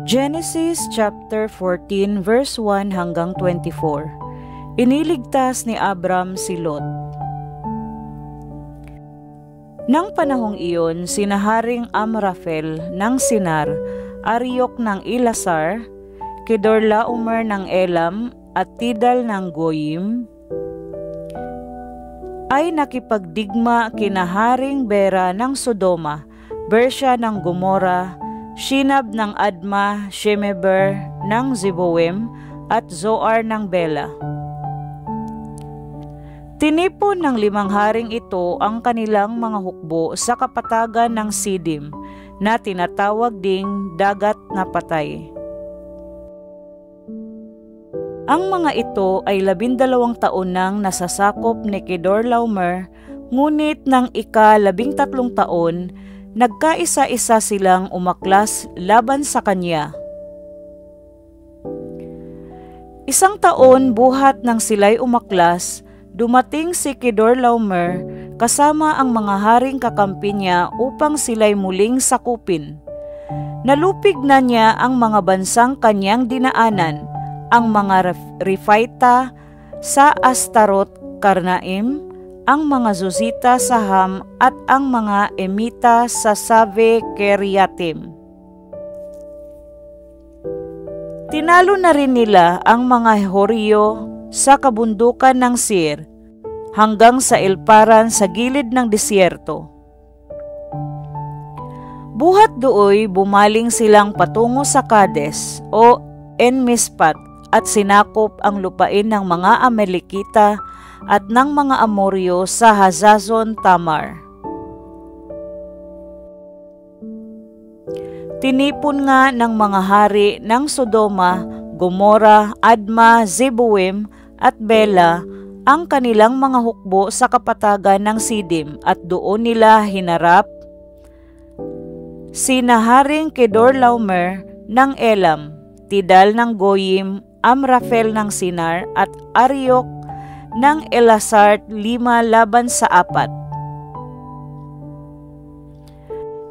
Genesis chapter 14 verse 1 hanggang 24. Iniligtas ni Abram si Lot. Nang panahong iyon, sina Haring Amrafel ng Sinar, Ariok ng Elasar, Kedorlaomer ng Elam, at Tidal ng Goyim, ay nakipagdigma kina Haring Bera ng Sodoma, Bersha ng Gomora, Shinab ng Adma, Shemeber ng Zeboim, at Zoar ng Bela. Tinipon ng 5 haring ito ang kanilang mga hukbo sa kapatagan ng Sidim, na tinatawag ding dagat na patay. Ang mga ito ay 12 taon nang nasasakop ni Kedorlaomer, ngunit ng ika-13 taon, nagkaisa-isa silang umaklas laban sa kanya. 1 taon buhat nang sila'y umaklas, dumating si Kedorlaomer kasama ang mga haring kakampi niya upang sila'y muling sakupin. Nalupig na niya ang mga bansang kanyang dinaanan, ang mga Refaita sa Astarot Karnaim, ang mga Zuzita sa Ham, at ang mga Emita sa Save Keriatim. Tinalo na rin nila ang mga Horyo sa kabundukan ng Seir, hanggang sa Elparan sa gilid ng disyerto. Buhat dooy bumaling silang patungo sa Kades o Enmispat at sinakop ang lupain ng mga Amalekita at ng mga Amoryo sa Hazazon Tamar. Tinipon nga ng mga hari ng Sodoma, Gomora, Adma, Zeboim, at Bela ang kanilang mga hukbo sa kapatagan ng Sidim, at doon nila hinarap sina Haring Kedorlaomer ng Elam, Tidal ng Goyim, Amrafel ng Sinar, at Ariok ng Elasar, 5 laban sa 4.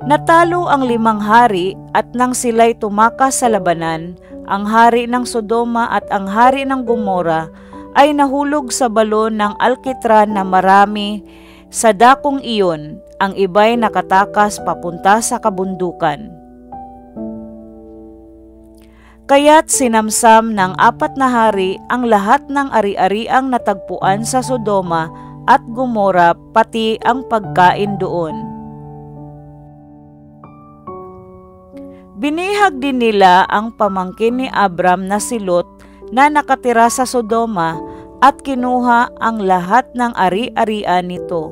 Natalo ang 5 hari, at nang sila'y tumakas sa labanan, ang hari ng Sodoma at ang hari ng Gomora ay nahulog sa balon ng alkitran na marami sa dakong iyon, ang iba'y nakatakas papunta sa kabundukan. Kaya't sinamsam ng 4 na hari ang lahat ng ari-ariang natagpuan sa Sodoma at Gomora, pati ang pagkain doon. Binihag din nila ang pamangkin ni Abram na si Lot na nakatira sa Sodoma, at kinuha ang lahat ng ari-arian nito.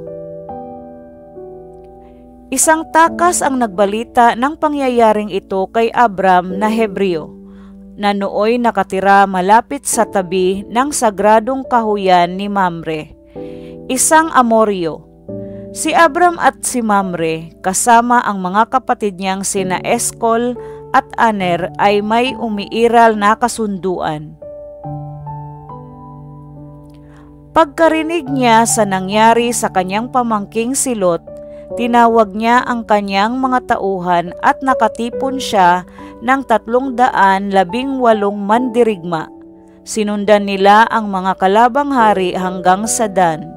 Isang takas ang nagbalita ng pangyayaring ito kay Abram na Hebreo, na nooy nakatira malapit sa tabi ng sagradong kahuyan ni Mamre, isang Amoryo. Si Abram at si Mamre, kasama ang mga kapatid niyang sina Eskol at Aner, ay may umiiral na kasunduan. Pagkarinig niya sa nangyari sa kanyang pamangking si Lot, tinawag niya ang kanyang mga tauhan at nakatipon siya ng 318 mandirigma. Sinundan nila ang mga kalabang hari hanggang sa Dan.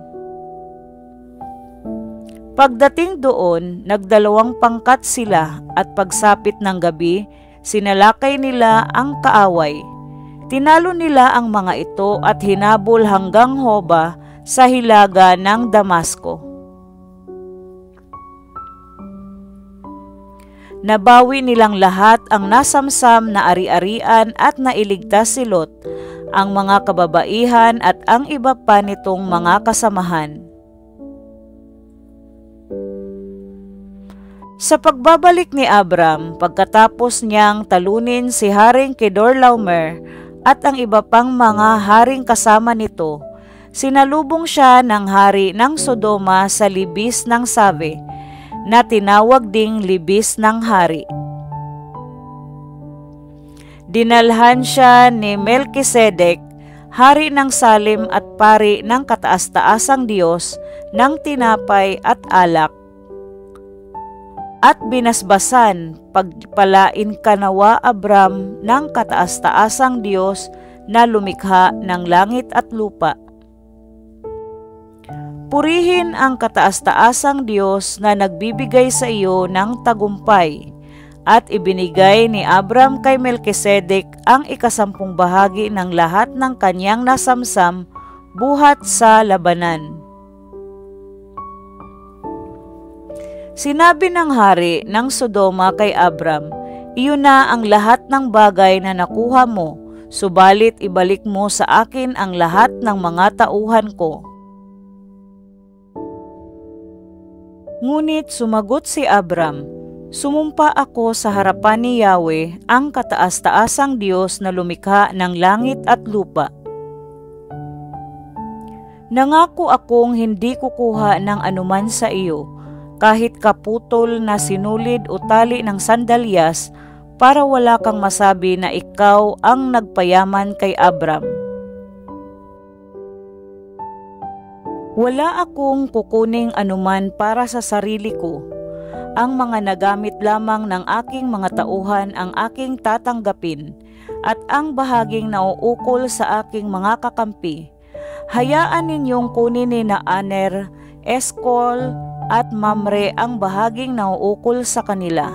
Pagdating doon, nagdalawang pangkat sila, at pagsapit ng gabi, sinalakay nila ang kaaway. Tinalo nila ang mga ito at hinabol hanggang Hoba sa hilaga ng Damasco. Nabawi nilang lahat ang nasamsam na ari-arian at nailigtas si Lot, ang mga kababaihan at ang iba pa nitong mga kasamahan. Sa pagbabalik ni Abram, pagkatapos niyang talunin si Haring Kedorlaomer at ang iba pang mga haring kasama nito, sinalubong siya ng hari ng Sodoma sa libis ng Save, na tinawag ding libis ng hari. Dinalhan siya ni Melkisedek, hari ng Salem at pari ng kataas-taasang Diyos, ng tinapay at alak. At binasbasan, pagpalain ka nawa Abram ng kataas-taasang Diyos na lumikha ng langit at lupa. Purihin ang kataas-taasang Diyos na nagbibigay sa iyo ng tagumpay, at ibinigay ni Abram kay Melkisedek ang 10 bahagi ng lahat ng kanyang nasamsam buhat sa labanan. Sinabi ng hari ng Sodoma kay Abram, "Iyon na ang lahat ng bagay na nakuha mo, subalit ibalik mo sa akin ang lahat ng mga tauhan ko." Ngunit sumagot si Abram, "Sumumpa ako sa harapan ni Yahweh, ang kataas-taasang Diyos na lumikha ng langit at lupa. Nangako akong hindi kukuha ng anuman sa iyo, kahit kaputol na sinulid o tali ng sandalyas, para wala kang masabi na ikaw ang nagpayaman kay Abram. Wala akong kukuning anuman para sa sarili ko. Ang mga nagamit lamang ng aking mga tauhan ang aking tatanggapin, at ang bahaging nauukol sa aking mga kakampi, hayaan ninyong kunin ni na Aner, Eskol, at Mamre ang bahaging nauukol sa kanila.